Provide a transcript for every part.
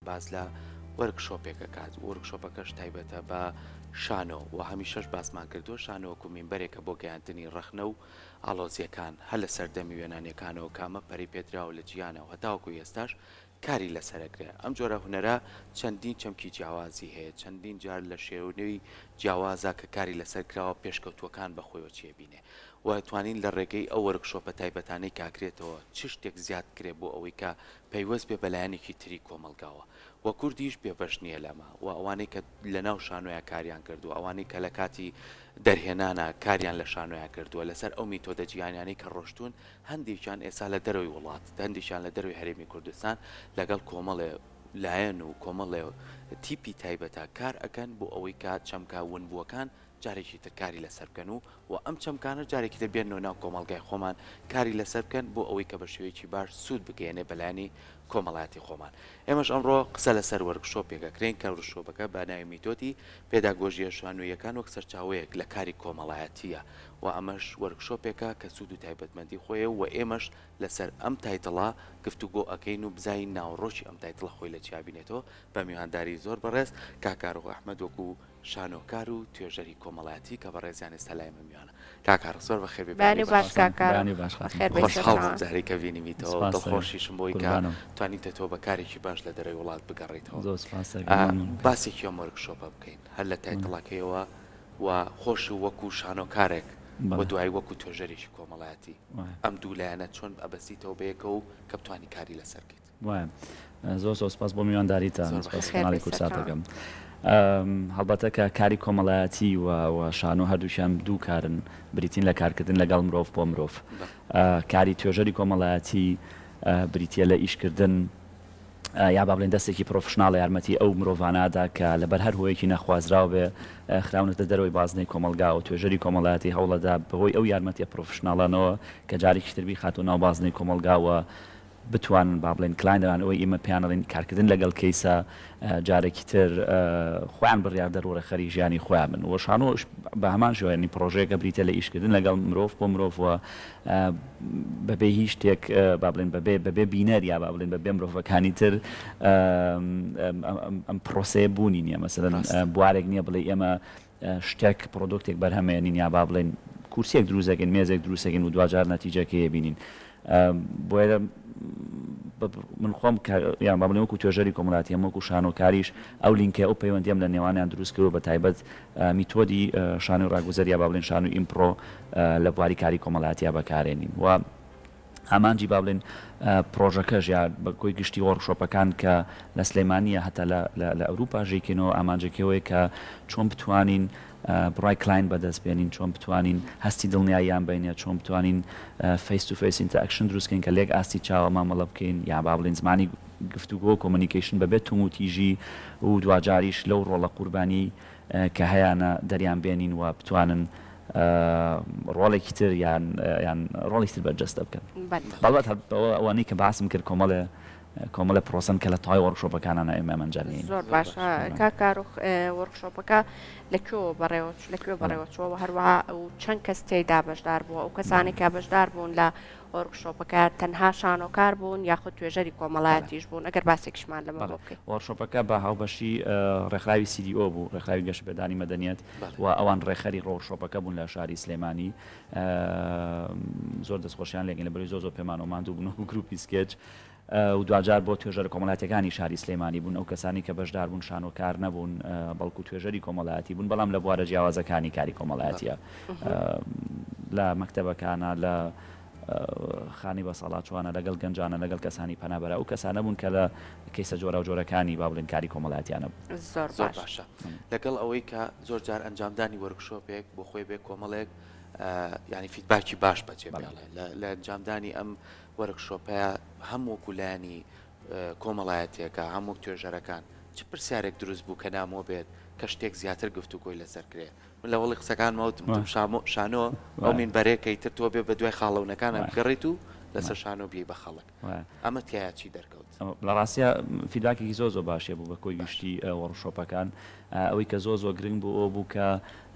باز لە وەرکشۆپێکە کات وەرکشۆپەکەش تایبەتە بە شانۆ و هەمیشەش باسمان کردووە شانۆوەکو مینبەرێکە بۆ گەیاندنی ڕەخنە و ئاڵۆزیەکان هەر لە سەردەمی وێنانیەکانەوە کامە پەری پێدراوە لە جیانەوە هەتاوەکو ئێستاش کاری لەسەرەگرێ ئەم جۆرە هوەرە چەندین چەمکی جیاوازی هەیە چەندین جار لە شێوەی جیاوازە کە کاری لەسەرکراوە پێشکەوتوەکان بەخۆیەوە چێبینێ و توانین لە ڕێگەی ئەو وەرکشۆپە تایبەتانەی کاکرێتەوە چ شتێک زیاد کرێ بۆ ئەوەی کە پەیوەست بێ بەلایەنێکی تری کۆمەلگاوە و کوردیش بێبەش نییە لەمە و ئەوانەی کە لە ناو شانۆیە کاریان کردو ئەوانەی کە لە کاتی دەرهێنانە کاریان لە شانۆیە کردووە لەسەر ئەو میتۆدە جیهانیانەی کە ڕۆشتون هەندێکیان ئێستا لە دەرەوەی وڵات هەندێکیان لە دەروی هەرێمی کوردستان لەگەڵ کۆمەڵێ لایەن و کۆمەڵێ تیپی تایبەتە کار ئەکەن بۆ ئەوەی کات چەمکە ونبووەکان جارێکی تر کاری لەسەر بکەن و ئەم چەمکانە جارێکی دەبێنەوە ناو کۆمەلگای خۆمان کاری لەسەر بکەن بۆ ئەوەی کە بە شێوەیەکی باش سوود بگەێنێ بەلایانی کۆمەڵایەتی خۆمان ئێمەش ئەمڕۆ قسە لەسەر وەرکشۆپێکەکرێن کە وەرکشۆپەکە بە ناوی میتۆدی پێداگۆژیە شانۆیەکان وەک سەرچاوەیەک لە کاری کۆمەڵایەتیە و ئەمەش وەرکشۆپێکە کە سوود و تایبەتمەندی خۆیە و ئێمەش لەسەر ئەم تایتڵا گفتوگۆ ئەەکەین و بزین ناوڕۆکی ئەم تایتڵە خۆی لە چابینێتەوە بە میوانداری زۆر بەڕێز کاکارۆ ئەحمەد وەکو شانۆکار و توێژەری کۆمەڵایەتی کە بە ڕێزیان ئێستا لای مەمیوانە کاکار زۆر بەخێر جارێکە بینیمیتەوە دڵخۆشیشم بۆی کە توانیتە تۆ بە کارێکی باش لە دەرەوەی وڵات بگەڕێیتەوە باسێکی ئەم وەرکشۆپە بکەین هەر لە تایتڵەکەیەوە و خۆش وەکو شانۆکارێک بە دوای وەکو تۆژەرێکی کۆمەڵایەتی ئەم دوولایەنە چۆن ئەبەستیتەوە بەیەکە و کە بتوانی کاری لەسەرکەیت وایە زۆر سپاس بۆ میوانداریتە کاناڵی کورساتەکەم هەڵبەتە کە کاری کۆمەڵایەتی و شانۆ هەردووشیان دوو کارن بریتین لە کارکردن لەگەڵ مرۆڤ بۆ مرۆڤ کاری توێژەری کۆمەڵایەتی بریتە لە ئیشکردن یا با بڵێن دەستێکی پرۆفشناڵ یارمەتی ئەو مرۆڤانادا کە لەبەر هەر هۆیەکی نەخوازراو بێ خراونەتە دەرەوەی بازنەی کۆمەلگا و توێژەری کۆمەڵایەتی هەوڵەدا بەهۆی ئەو یارمەتیە پرۆفشناڵانەوە کە جارێکی تربی خاتۆ ناو بازنەی کۆمەلگاوە بتوانن با بڵێن کلاین ئەوەی ئێمە پیانەڵین کارکردن لەگەڵ کەیسە جارێکی تر خۆیان بڕیار دەرۆرە خەری ژیانی خۆیان بن و شانۆ بە هەمان شێوەیە پرۆژەیەکە بریتە لە ئیشکردن لەگەڵ مرۆڤ بۆ مرۆڤوە بەبێ هیچ شتێک با بڵێن بەبێ بینەر یا با بڵێن بەبێ مرۆڤەکانی تر ئەم پرۆسەیە بوونی نییە مەسەلەن بوارێک نییە بڵێ ئێمە شتێک پرۆدۆکتێک بەرهەمێنین یا با بڵێن کورسێک دروستەکەین مێزێک دروستەکەین و دوجار نەتیجەکەیە بینین بۆیە من خۆم یان با بڵێم وەکو توێژەری کۆمەڵایەتی وەکو شانۆکاریش ئەو لیnkە ئەو پەیوەندیم لە نێوانیان دروست کردو بە تایبەت میتۆدی شانۆی ڕاگوزەر یا با بڵێن شانۆی ئیمپرۆ لە بواری کاری کۆمەڵایەتیە بەکارێنین و ئامانجی با بڵێن پرۆژەکەش یا بەگۆی گشتی وەرکشۆپەکان کە لە سلەیمانیە هەتا لە ئەوروپا ژێکینەوە ئامانجەکەوەی کە چۆن بتوانین بڕای کلاین بەدەست بێنین چۆن بتوانین هەستی دڵنیاییان بینێت چۆن بتوانین فیس تو فیس ئینتەراکشن دروستکەین کە لێک ئاستی چاوە مامەڵە بکەین یا با بڵێن زمانی گفتوگۆ کۆمونیکیشن بەبێت توم و تیژی و دواجاریش لەو ڕۆڵە قوربانی کە هەیەە دەریان بێنین و بتوانن ڕۆڵێکی تر یان ڕۆڵی تر بەرجەستە بکەن بەڵات ئەوانەی کە باسم کرد کۆمەڵە پرۆسن کە لە تای وەرکشۆپەکانانە ئێمە منجەرین زۆر باشە کاکارۆخ وەرکشۆپەکە لەکوێوە بەڕێوەچووە هەروەها و چەند کەس تێیدا بەشدار بووە ئەو کەسانی کە بەشدار بوون لە وەرکشۆپەکە تەنها شانۆکار بوون یاخود توێژەری کۆمەڵایەتیش بوون ئەگەر باسێکشمان لەمە بکەین وەرکشۆپەکە بە هاوبەشی ڕێکخراوی CDO بوو ڕێکخراوی گەشت بەدانی مەدەنیەت و ئەوان ڕێخەری وەرکشۆپەکە بوون لە شاری سلێمانی زۆر دەستخۆشیان لێگەن لە بەروی زۆر پێمانەوەماند و بوون و گروپی سکێچ و دوجار بۆ توێژەر کۆمەڵایەتەکانی شاری سلێمانی بوون ئەو کەسانی کە بەشدار بوون شانۆکار نەبوون بەڵکو توێژەری کۆمەڵایەتی بوون بەڵام لە بوارە جیاوازەکانی کاری کۆمەڵایەتیە لە مەکتەبەکانە لە خانی بەسەڵاتوانە لەگەڵ گەنجانە لەگەڵ کەسانی پەنابەرە ئەو کەسانە بوون کە لە کەیسە جۆرە و جۆرەکانی با بڵێن کاری کۆمەڵایەتیانە بوون زۆر باشە لەگەڵ ئەوەی کە زۆر جار ئەنجامدانی وەرکشۆپێک بۆ خۆی بێ کۆمەڵێک ینی فیدباکی باش بەجێ لە ئەنجامدانی ئەم وەرکشۆپەیە هەموو کولانی کۆمەڵایەتێکە هەموو توێژەرەکان چ پرسیارێک دروست بوو کە نامۆ بێت کە شتێک زیاتر گفتوگۆی لەسەرکرێ من لە وەڵی قسەکان مەوتم شانۆ ئەو مینبەرێکەی تر تۆ بێ بە دوای خاڵەونەکانە بگەڕیت و لەسەر شانۆ بێ بە خەڵک ئەمە تایە چی دەرکەوت لە ڕاستە فیدباکێکی زۆر باشێ بوو بە کۆی گشتی وەڕشۆپەکان ئەوەی کە زۆر گرنگ بوو ئەو بوو کە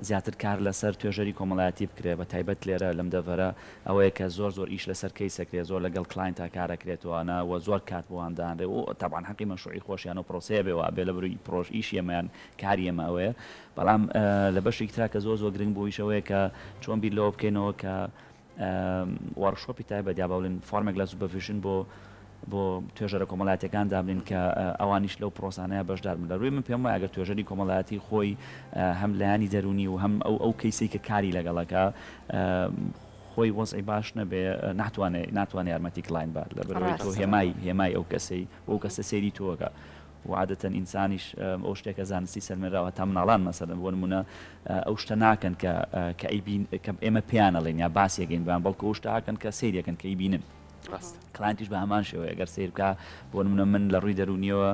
زیاتر کار لەسەر توێژەری کۆمەڵایەتی بکرێ بە تایبەت لێرە لەم دەڤەرە ئەوەیە کە زۆر ئیش لەسەر کەی سەکرێت زۆر لەگەڵ کلاین تا کارەکرێتوانە و زۆر کات بۆواندانرێ و تاوان حەقی مەشروعی خۆشیان و پرۆسەیە بێەوە بێ لە بروی پرۆژ ئیشی ئەمەیان کاری ئەمە ئەوەیە بەڵام لە بەشێک ترا کە زۆر گرنگ بوویشەوەیە کە چۆن بیر لەوە بکەینەوە کە وەڕشۆپی تایبەت یا باڵێن فۆرمێک لە سوپەرڤیژن بۆ توێژەرە کۆمەڵایەتیەکان دابنین کە ئەوانیش لەو پرۆسانەیە بەشدار بن لە ڕووی من پێم وایە ئەگەر توێژەری کۆمەڵایەتی خۆی هەم لایانی دەرونی و هەم ئەو کەیسی کە کاری لەگەڵەکە خۆی وەزعی باش نەبێ ناتوانێت یارمەتی کلاین بات لە بەرەوەی تۆ هێمای ئەو کەسەی بۆ کەسە سێری تۆگە وعادەتەن ئینسانیش ئەو شتێکە زانستی سەرمێراوە تا مناڵان مەسەرن بۆ نمونە ئەو شتە ناکەن کە ئێمە پیانەڵێن یا باسیەگەین بان بەڵکو ئەو شتاکەن کە سیرەکەن کە ئیبینن کلاینتیش بە هەمان شێوە ئەگەر سیر بکە بۆ نمونە من لە ڕووی دەرونیەوە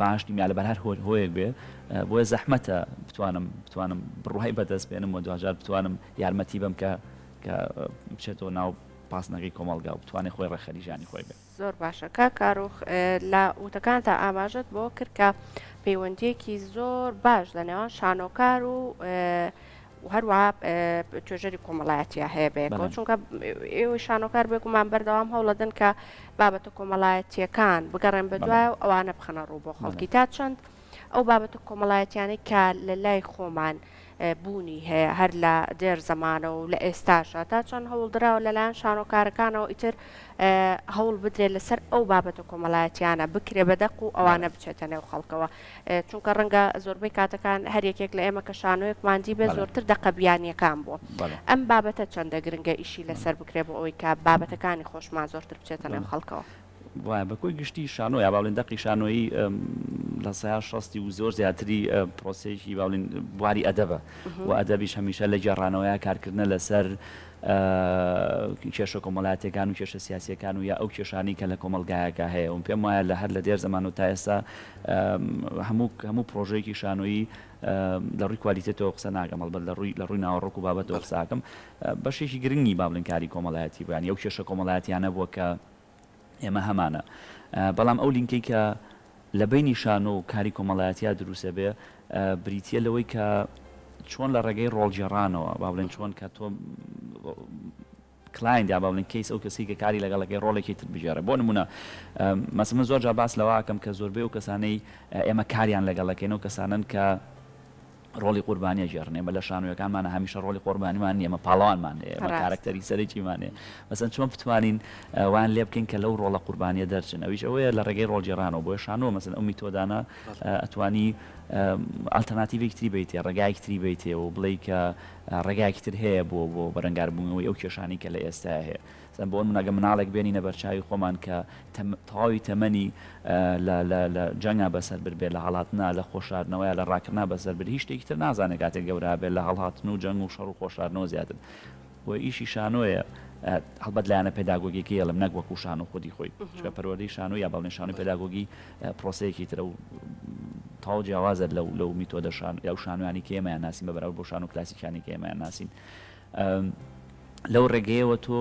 باش نیم یا لەبەر هەر هۆیەک بێ بۆیە زەحمەتە بتوانم بڕوای بەدەست بێنم و دوجار بتوانم یارمەتی بم کە بچێتەوە ناو پاسنەکەی کۆمەڵگا و بتوانێت خۆی ڕێخەریژانی خۆی بێت زۆر باشە کاروخ لە وتەکان تا ئاماژت بۆ کرد کە پەیوەندیەکی زۆر باش لە نێوان شانۆکار و هەروە توێژەری کۆمەڵایەتیە هەیە بێکەوە چونکە ئێوە شانۆکار بێکمان بەردەوام هەوڵەدەن کە بابەتە کۆمەڵایەتیەکان بگەڕێن بە دوای و ئەوانە بخەنە ڕوو بۆ خەڵکی تا چەند ئەو بابەتە کۆمەڵایەتیانەی کە لە لای خۆمان بوونی هەیە هەر لە دێر زەمانە و لە ئێستاشە تا چەند هەوڵدراوە لەلایەن شانۆکارەکانەوە ئیتر هەوڵ بدرێت لەسەر ئەو بابەتە کۆمەڵایەتیانە بکرێ بەدەق و ئەوانە بچێتە نێو خەڵکەوە چونکە ڕەنگە زۆربەی کاتەکان هەر یەکێک لە ئێمە کە شانۆیەکماندی بێ زۆرتر دەقە بیانیەکان بووە ئەم بابەتە چەندە گرنگە ئیشی لەسەر بکرێ بۆ ئەوەی کە بابەتەکانی خۆشمان زۆرتر بچێتە نێو خەڵکەوە وایە بەکۆی گشتی شانۆ یا باڵێن دەقی شانۆیی لە سایە شەستی و زۆر زیاتری پرۆسێکی باڵین بواری ئەدەبە و ئەدەبیش هەمیشە لە گێڕانەوەیە کارکردنە لەسەر کێشە کۆمەڵایەتیەکان و کێشە سیاسیەکان و یا ئەو کێشانی کە لە کۆمەلگایەکە هەیە و پێم وایە لە هەر لە دێر زەمان و تا ئێستا هەموو پرۆژەیەکی شانۆیی لە ڕووی کوالیتێتەوە قسە ناکەم هەڵبەت لە ڕووی ناوەڕۆک و بابەتەوە قساکەم بەشێکی گرنگی باڵێن کاری کۆمەڵایەتی بوویان ئەو کێشە کۆمەڵایەتیانە بووە کە ئێمە هەمانە بەڵام ئەو لینکەی کە لە بینی شانۆ و کاری کۆمەڵایەتیا دروستە بێ بریتە لەوەی کە چۆن لە ڕێگەی ڕۆڵگێڕانەوە با بڵێن چۆن کە تۆ کلاین یا با بڵێن کەیس ئەو کەسی کە کاری لەگەڵەکەی ڕۆڵێکی تر بژێڕێ بۆ نمونە مەسەڵەن زۆر جا باس لەوەکەم کە زۆربەی و کەسانەی ئێمە کاریان لەگەڵەکەین و کەسانن کە ڕۆڵی قوربانیە ژێڕنێ بە لە شانۆیەکانمانە هەمیشە ڕۆڵی قوربانیمان نیە ئەمە پاڵەوانمان ئێمە کارکتەری سەرێکیمانێ مەسەن چۆن بتوانین وان لێ بکەین کە لەو ڕۆڵە قوربانیە دەرچن ئەویش ئەوەیە لە ڕێگەی ڕۆڵگێڕانەوە بۆیە شانۆ مەسەن ئەو میتۆدانە ئەتوانی ئالتەرناتیڤێکی بیتێ ڕێگایەکی تری بیتێ و بڵێ کە ڕێگایەکی تر هەیە بۆ بەرەنگاربوونەوەی ئەو کێشانی کە لە ئێستا هەیە بۆ منەگە مناڵێک بێنینە بەرچاوی خۆمان کە تەواوی تەمەنی لە جەنگا بەسەر بێ لە هەڵاتنا لە خۆشاردنەوەی لە ڕاکردنا بەسەر بر هیچ شتێکی تر نازانێت کاتێک گەورە بێت لە هەڵهاتن و جەنگ و شەڕ و خۆشاردنەوە زیاتر بۆ ئیشی شانۆیە هەڵبەت لایەنە پێداگۆگیەکەی ئەڵم نەک وەکو شانۆ خودی خۆی چکە پەروەردەی شانۆ یا باڵێن شانۆی پێداگۆگی پرۆسەیەکی ترە و تاو جیاوازت لەو میتۆدە یا شانویانی کە ئێمەیان ناسین بەبەراورد بۆ شانۆ کلاسیکانی کە ئێمەیان ناسین لەو ڕێگەیەوە تۆ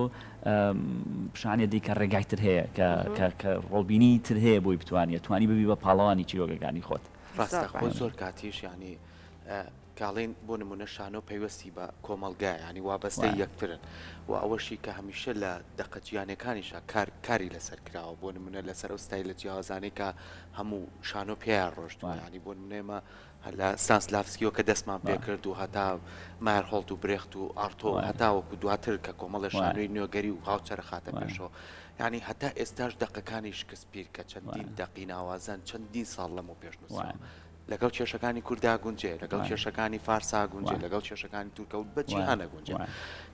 پیشانێ دی کە ڕێگای تر هەیە کە ڕۆڵبینی تر هەیە بۆی بتوانێت توانی ببی بە پاڵەوانی چیرۆگەکانی خۆت ڕاستە خۆ زۆر کاتیش ینی کاڵین بۆ نمونە شانۆ پەیوەستی بە کۆمەلگای ینی وابەستەی یەکترن و ئەوەشی کە هەمیشە لە دەقەجییانەکانیشە کاری لەسەر کراوە بۆ نمونە لەسەر ئەو ستایلە جیاوازانەی کە هەموو شانۆ پێیان ڕۆشتوە ینی بۆ نمونێمە لە ستانسلافسکیەوە کە دەستمان پێکرد و هەتا مار هۆڵت و برێخت و ئارتۆ هەتاوەکو دواتر کە کۆمەڵە شانۆی نوێگەری و هاوچەرە خاتە پێشەوە ینی هەتا ئێستاش دەقەکانی شکسپیر کە چەندین دەقی ناوازان چەندین ساڵ لەمە پێشنووسەوە لەگەڵ کێشەکانی کووردا گونجێ لەگەڵ کێشەکانی فارسا گونجێ لەگەڵ کێشەکانی تورکەوت بەجیهانە گونجێ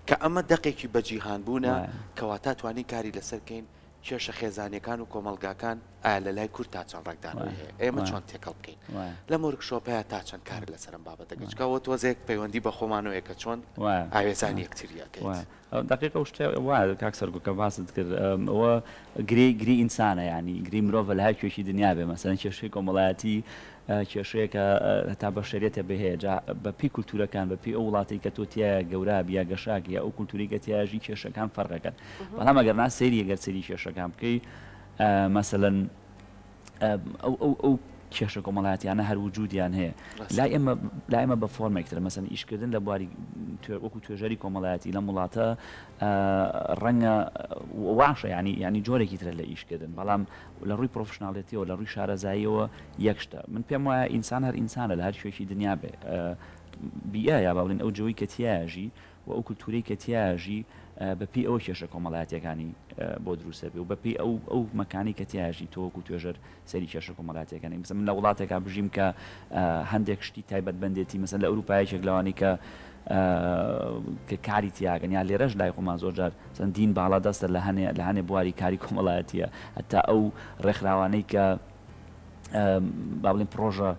کە ئەمە دەقێکی بەجیهان بوونە کەواتە توانی کاری لەسەرکەین کێشە خێزانەکان و کۆمەلگاکان ئایا لە لای کورد تا چەند ڕێکدانەوە هەیە ئێمە چۆن تێکەڵ بکەین لە ورکشۆپەیە تا چەند کار لەسەرم بابەتەکەچکەوە تۆزێک پەیوەندی بە خۆمانەوەیە کە چۆن ئاوێزانی یەکتریەکەیت دقیقە شتێ وا کاک سەرگۆکە باست کرد ئەوە گری ئینسانە ینی گری مرۆڤ لە هەرکوێکی دنیا بێ مەسەرەن کێشەی کۆمەڵایەتی کێشەیەکە هەتا بە شەریەتە بهەیە بەپی کولتورەکان بەپی ئەو وڵاتی کە تۆتیە گەورە بیا گەشاک یا ئەو کولتوری گەتیاژی کێشەکان فەرقەکەن بەڵام ئەگەر نا سەیری ئەگەر سەری کێشەکان بکەی مەسەلەن ئەو کێشە کۆمەڵایەتیانە هەر وجودیان هەیە لای ئێمە بە فۆرمێکتر مەسەن ئیشکردن لە بواری وەکو توێژەری کۆمەڵایەتی لە وڵاتە ڕەنگە واشە ینی جۆرێکی ترە لە ئیشکردن بەڵام لە ڕووی پرۆفشناڵێتیەوە لە ڕووی شارەزاییەوە یەکشتە من پێم وایە ئینسان هەر ئینسانە لە هەر شوێکی دنیا بێ بیە یا باڵین ئەو جەوەی کە تیاژی و ئەو کولتوری کە تیاژی بەپی ئەو کێشە کۆمەڵایەتیەکانی بۆ دروستە بێ و بەپی ئەو مەکانی کە تیاژی تۆوەکو توێژەر سەری کێشە کۆمەڵایەتیەکانی مثلا لە وڵاتێکا بژیم کە هەندێک شتی تایبەتبەندێتی مثلا لە ئەوروپایەکێک لەوانی کە کاری تیاگەن یا لێرەش لای خۆمان زۆرجار چەند دین باڵا دەستە لە هەنێ بواری کاری کۆمەڵایەتیە هەتا ئەو ڕێکخراوانەی کە با بڵێن پرۆژە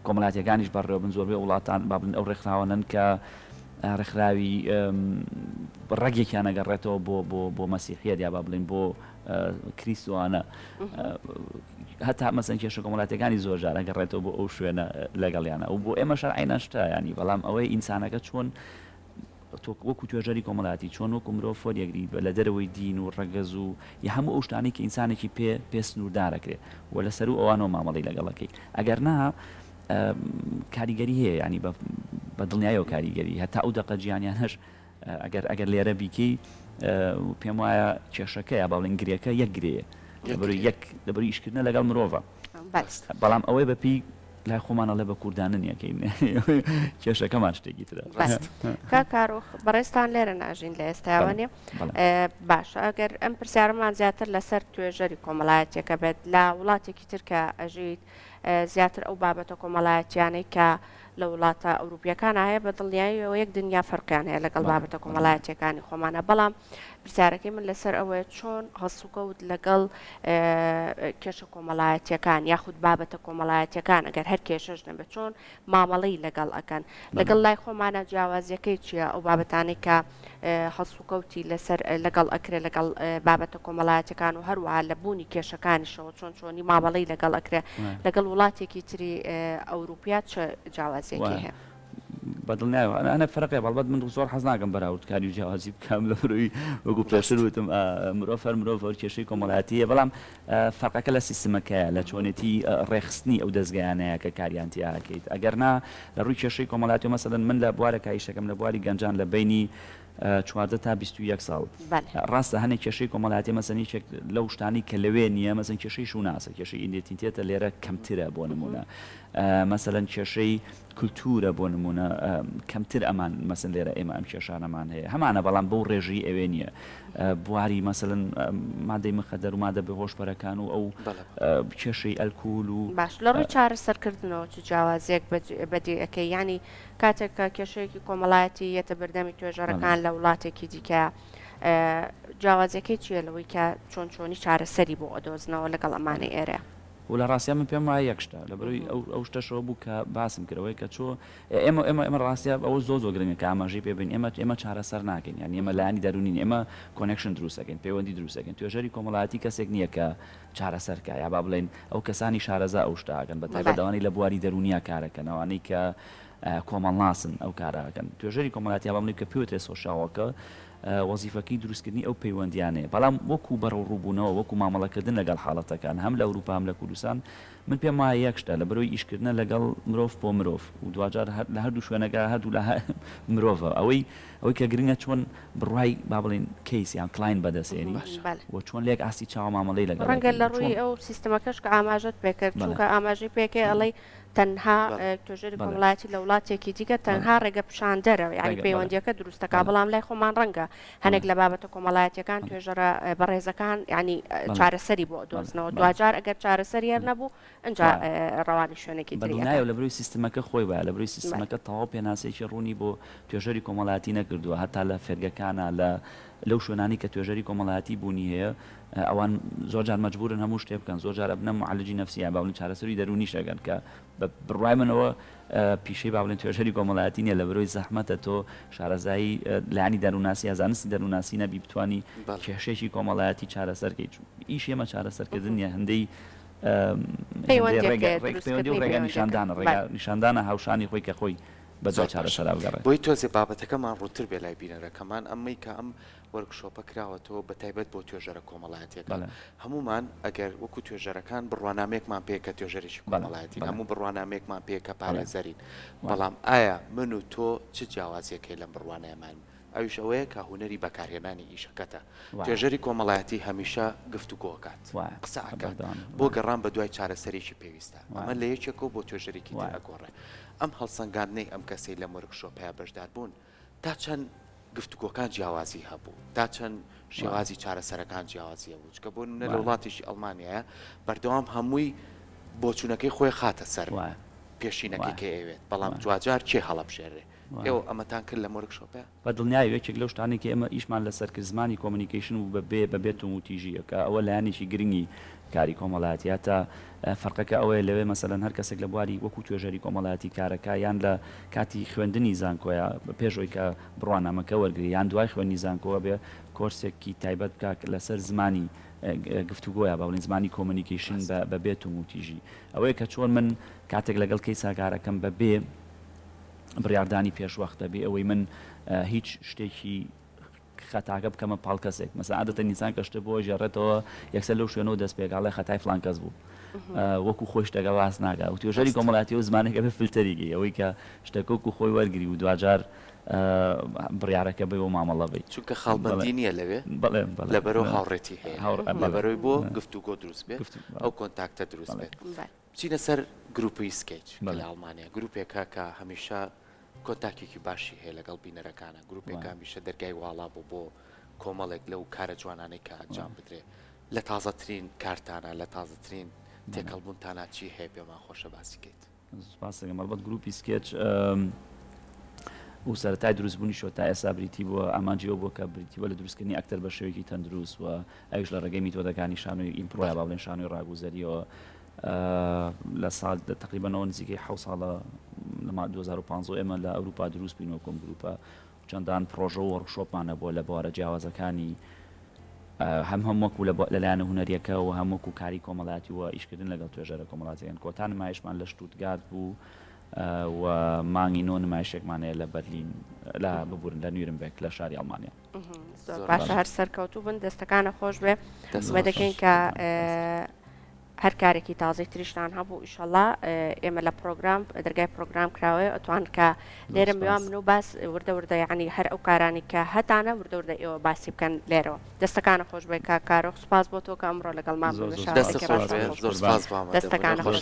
کۆمەڵایەتیەکانیش بەڕێوە بن زۆربەی وڵاتان با بڵێن ئەو ڕێکخراوانن کە ڕێکخراوی ڕێگێکیان ئەگەڕێتەوە بۆ مەسیحیەت یا با بڵێن بۆ کریستوانە هەتا مەسەن کێشە کۆمەڵایەتیەکانی زۆرجار ئەگەڕێتەوە بۆ ئەو شوێنە لەگەڵیانە و بۆ ئێمە شەرعینە شتە ینی بەڵام ئەوەی ئینسانەکە چۆن وەکو توێژەری کۆمەڵایەتی چۆن وەکو مرۆڤ فۆریەگری لە دەرەوەی دین و ڕەگەز و یا هەموو ئەو شتانی کە ئینسانێکی پێ سنووردارەکرێت و لەسەر و ئەوانەوە مامەڵی لەگەڵەکەی ئەگەر نا کاریگەری هەیە ینی بە دڵنیایەوە کاریگەری هەتا ئەو دەقە گیانیانەش ئەگەر لێرە بیکەی پێم وایە کێشەکە یا باڵێن گرێەکە یەک گرەیە لەبەروی ئیشکردنە لەگەڵ مرۆڤە بەڵام ئەوەی بەپی لای خۆمانەڵێ بە کوردانن یەکەین کێشەکەمان شتێکی ترە کا کارۆخ بەڕێستان لێرە ناژین لە ئێستاوانێ باشە ئەگەر ئەم پرسیارەمان زیاتر لەسەر توێژەری کۆمەڵایەتێکە بێت لە وڵاتێکی ترکە ئەژیت زیاتر ئەو بابەتە کۆمەڵایەتیانەی کە لە وڵاتە ئەوروپیەکان هەیە بە دڵنیاییەوە یەک دنیا فەرقیان هەیە لەگەڵ بابەتە کۆمەڵایەتیەکانی خۆمانە بەڵام پرسیارەکەی من لەسەر ئەوەیە چۆن هەسوکەوت لەگەڵ کێشە کۆمەڵایەتیەکان یاخود بابەتە کۆمەڵایەتیەکان ئەگەر هەر کێشەش نەبێت چۆن مامەڵەی لەگەڵ ئەکەن لەگەڵ لای خۆمانە جیاوازیەکەی چییە ئەو بابەتانەی کە هەسوکەوتی لەسەر لەگەڵ ئەکرێت لەگەڵ بابەتە کۆمەڵایەتیەکان و هەروەها لە بوونی کێشەکانیشەوە چۆنی مامەڵەی لەگەڵ ئەکرێت لەگەڵ وڵاتێکی تری ئەوروپیات چه جیاوازیەکی هەیە بەدڵنیایەوە ئەنە فەرقێ بەڵبەت من زۆر حەز ناکەم بەراوردکاری و جیاوازی بکەم لە بڕووی وەکو پێشتر وتم مرۆڤ کێشەی کۆمەڵایەتیە بەڵام فەرقەکە لە سیستمەکەیە لە چۆنێتی ڕێخستنی ئەو دەستگایانەیە کە کاریانتی ئاکەیت ئەگەر نا لە ڕووی کێشەی کۆمەڵایەتی مەسەلەن من لە بوارە کایشەکەم لە بواری گەنجان لە بینی 14 تا 21 ساڵ ڕاستە هەنێک کێشەی کۆمەڵایەتی مەسەنیچێک لەو شتانی کە لەوێ نییە مەسەن کێشەی شوناسە کێشەی ئیدنتیتێتە لێرە کەمترە بۆ نمونە مەسەلەن کێشەی کولتورە بۆ نمونە کەمتر ئەمان مەسن لێرە ئێمە ئەم کێشانەمان هەیە هەمانە بەڵام بەو ڕێژی ئەوێ نییە بواری مەسەلەن مادەی مخەدەر و مادە بەهۆشبەرەکان و ئەو کێشەی ئەلکول و باش لە ڕووی چارەسەرکردنەوە چ جیاوازیەک بەدیەکەی ینی کاتێک کە کێشەیەکی کۆمەڵایەتی یەتە بەردەمی توێژەرەکان لە وڵاتێکی دیکە جیاوازیەکەی چیە لەوەی کە چۆنی چارەسەری بۆ ئەدۆزنەوە لەگەڵ ئەمانەی ئێرە و لە ڕاستیا من پێم وایە یەکشتە لە بەروی ئەو شتەشەوە بوو کە باسم کردەوەی کە چۆ ئێمە ڕاستیا ئەوە زۆ گرنگە کە ئاماژەی پێبین ئێمە چارەسەر ناکەین یان ئێمە لایانی دەرونین ئێمە کۆنێکشن دروستەکەین پەیوەندی دروستەکەین توێژەری کۆمەڵایەتی کەسێک نییە کە چارەسەرکە یا با بڵێن ئەو کەسانی شارەزا ئەو شتاکەن بە تایبەتەوەی لە بواری دەرونیا کارەکەنەوەی کە کۆمەڵناسن ئەو کارەکەن توێژەری کۆمەڵایەتی با بڵێن کە پێوترێ سۆشیاڵەکە وەزیفەکەی دروستکردنی ئەو پەیوەندیانەیە بەڵام وەکو بەڕەو ڕووبوونەوە وەکو مامەڵەکردن لەگەڵ حاڵەتەکان هەم لە ئەوروپا هەم لە کوردستان من پێم وایە یەکشتە لە بەرەوەی ئیشکردنە لەگەڵ مرۆڤ بۆ مرۆڤ و دوجار لە هەردوو شوێنەکە هەردوو لە مرۆڤە ئەوەی کە گرنگە چۆن بڕای با بڵێن کەیس یان کلاین بەدەستێنی و چۆن لێک ئاستی چاو مامەڵەی لەگەڵ ڕەنگە لە ڕووی ئەو سیستەمەکەش کە ئاماژەت پێکرد چونکە ئاماژەی پێکێ ئەڵەی تەنها توێژەری کۆمەڵایەتی لە وڵاتێکی دیکە تەنها ڕێگە پیشاندەرەوە یعنی پەیوەندیەکە دروستەکە بەڵام لای خۆمان ڕەنگە هەنێک لە بابەتە کۆمەڵایەتیەکان توێژەرە بەڕێزەکان ینی چارەسەری بۆ دۆزنەوە دوجار ئەگەر چارەسەری هەر نەبوو ئەنجا ڕەوانی شوێنێکی دنیاە لە بروی سیستمەکە خۆی وایە لە بروی سیستمەکە تەواو پێناسێکی ڕوونی بۆ توێژەری کۆمەڵایەتی نەکردووە هەتا لە فێرگەکانە لە لەو شوێنانی کە توێژەری کۆمەڵایەتی بوونی هەیە ئەوان زۆرجار مەجبورن هەموو شتێ بکەن زۆرجار بنە معالجی نفسیان باڵین چارەسەری دەرونی شەگەن کە بە بڕای منەوە پیشەی باڵێن توێژەری کۆمەڵایەتی نیە لە بەرۆی زەحمەتە تۆ شارەزایی لایانی دەروناسی یا زانستی دەروناسی نەبی بتوانی کێشێکی کۆمەڵایەتی چارەسەرکەیت ئیش ئێمە چارەسەرکردن نیە هەندەی ڕێگە نیشاندانە هاوشانی خۆی کە خۆی بەجا چارەسەراوگەڕێت بۆی تۆزێ بابەتەکەمان ڕووتر بێ لای بینەرەکەمان ئەمەی کە ئەم وەرکشۆپە کراوەتەوە بە تایبەت بۆ توێژەرە کۆمەڵایەتیەکان هەمومان ئەگەر وەکو توێژەرەکان بڕوانامێکمان پێ کە توێژەرێکی کۆمەڵایەتی هەموو بڕوانامێکمان پێ کە پارێزەرین بەڵام ئایا من و تۆ چ جیاوازیەکەی لەم بڕوانەیەمان ئەویش ئەوەیە کە هوەری بەکارهێنانی ئیشەکەتە توێژەری کۆمەڵایەتی هەمیشە گفتوگۆکات قسەکات بۆ گەڕان بە دوای چارەسەرێکی پێویستە ئەمە لە یەکێکەوە بۆ توێژەرێکی ئەگۆڕێ ئەم هەڵسەنگاندنەی ئەم کەسەی لە وەرکشۆپەیە بەشدار بوون تا چەند گفتوگۆکان جیاوازی هەبوو تا چەند شێوازی چارەسەرەکان جیاوازیە بوو چکە بۆ لە وڵاتیشی ئەڵمانیایە بەردەوام هەمووی بۆچوونەکەی خۆی خاتە سەر پێشینەکەی کە ئەوێت بەڵام جوجار چێ هەڵەبژێرێ ئێوە ئەمەتان کرد لە وەرکشۆپە بە دڵنیایی یەکێک لەو شتانێکی ئێمە ئیشمان لەسەر کرد زمانی کۆمونیکیشن و بەبێت و تیژیەکە ئەوە لایەنێکی گرنگی کاری کۆمەڵایەتیە تا فەرقەکە ئەوەیە لەوێ مەسەلەن هەر کەسێک لە بواری وەکو توێژەری کۆمەڵایەتی کارەکە یان لە کاتی خوێندنی زانکۆیە پێشەوەی کە بڕوانامەکە وەرگری یان دوای خوێنی زانکۆوە بێ کۆرسێکی تایبەت بکات لەسەر زمانی گفتوگۆیە باڵین زمانی کۆمونیکیشن بەبێت و تیژی ئەوەیە کە چۆن من کاتێک لەگەڵ کەی ساگارەکەم بەبێ بڕاردانی پێشوەختە بێ ئەوەی من هیچ شتێکی خەتاکە بکەمە پاڵکەسێک مەسا عادەتە نیسان کە شتە بۆ ژێڕێتەوە یەکسەر لەو شوێنەوە دەست پێگاڵی خەتای فلان کەس بوو وەکو خۆی شتەکە باس ناکە و توێژەری کۆمەڵایەتی و زمانێکە بە فیلتەریگەی ئەوەی کە شتەکە وەکو خۆی وەرگری و دوجار بڕیارەکە بێ و مامەڵە بێت چونکە خاڵبەندی نییە لەوێ لەبەرەوە هاوڕێتی هەیە لەبەرەوەی بۆ گفتوگۆ دروست بێت ئەو کۆنتاکتە دروست بێت بچینە سەر گروپی سکیچ لە ئەڵمانیا گروپێکە کە هەمیشە کۆنتاکێکی باشی هەیە لەگەڵ بینەرەکانە گروپێکە هەمیشە دەرگای واڵا بوو بۆ کۆمەڵێک لەو کارە جوانانەی کە ئەنجام بدرێ لە تازەترین کارتانە لە تازەترین تێکەڵبوونتانە چی هەیە پێمان خۆشە باسیکەیت سپاسەکەم مەڵبەت گروپی سکیچ و سەرەتای دروستبوونی شۆ تا ئێستا بریتی بووە ئامانجیەوە بۆ کە بریتیوە لە دروستکردنی ئەکتەر بە شێوەیەکی تەندروست و ئەوش لە ڕێگەی میتۆدەکانی شانۆی ئیمپرۆیا با بڵێن شانۆی ڕاگوزەریەوە لە ساڵ تقریبانەوە نزیکەی 7 ساڵە لە 2015 ئێمە لە ئەوروپا دروست بووینەوە کۆم گروپە چەندان پرۆژە و وەرکشۆپمانە بۆ لە بوارە جیاوازەکانی هەم وەکو لەلایەنە هونەریەکە و هەم وەکو کاری کۆمەڵایەتی و ئیشکردن لەگەڵ توێژەرە کۆمەڵاتیان کۆتان نمایشمان لە شتوتگارت بوو و مانگی نۆ نمایشێکمانەیە لە بەرلین لا ببورن لە نیورنبێک لە شاری ئەڵمانیا باشە هەر سەرکەوتوو بن دەستەکانە خۆش بێ بە دەکەین کە هەر کارێکی تازەی تریشتان هەبوو ئیشەڵا ئێمە لە پرۆگرام دەرگای پرۆگرام کراوێ ئەتوان کە لێرە میوان من و باس وردە وردە یعنی هەر ئەو کارانی کە هەتانە وردە وردە ئێوە باسی بکەن لێرەوە دەستەکانە خۆش بێ کا کارۆ سپاس بۆ تۆ کە ئەمڕۆ لەگەڵ مان دەستەکانە خۆش